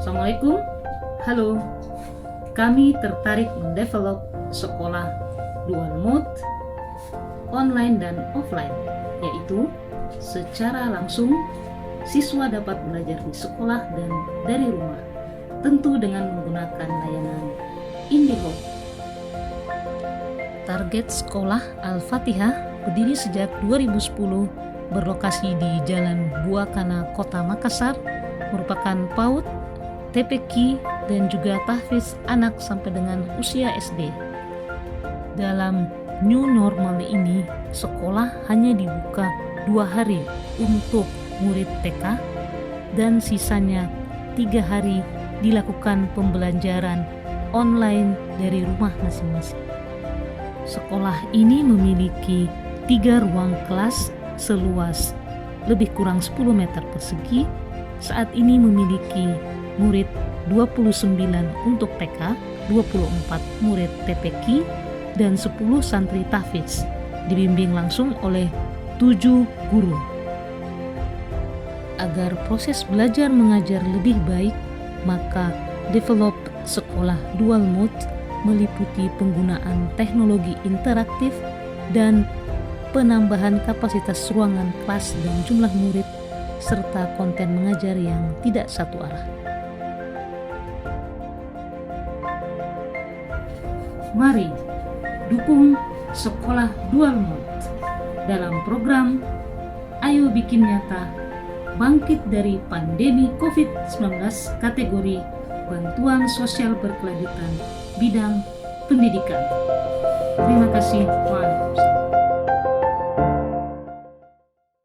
Assalamualaikum, halo. Kami tertarik mendevelop sekolah dual mode, online dan offline, yaitu secara langsung siswa dapat belajar di sekolah dan dari rumah, tentu dengan menggunakan layanan IndiHome. Target sekolah Al-Fatihah berdiri sejak 2010, berlokasi di Jalan Buakana, Kota Makassar, merupakan PAUD, TPQ, dan juga tahfiz anak sampai dengan usia SD. Dalam new normal ini, sekolah hanya dibuka 2 hari untuk murid TK dan sisanya 3 hari dilakukan pembelajaran online dari rumah masing-masing. Sekolah ini memiliki 3 ruang kelas seluas lebih kurang 10 meter persegi. Saat ini memiliki murid 29 untuk TK, 24 murid TPQ, dan 10 santri tahfiz, dibimbing langsung oleh 7 guru. Agar proses belajar mengajar lebih baik, maka develop sekolah dual mode meliputi penggunaan teknologi interaktif dan penambahan kapasitas ruangan kelas dan jumlah murid, serta konten mengajar yang tidak satu arah. Mari dukung sekolah dual mode dalam program Ayo Bikin Nyata Bangkit dari Pandemi COVID-19 kategori Bantuan Sosial Berkelanjutan bidang pendidikan. Terima kasih.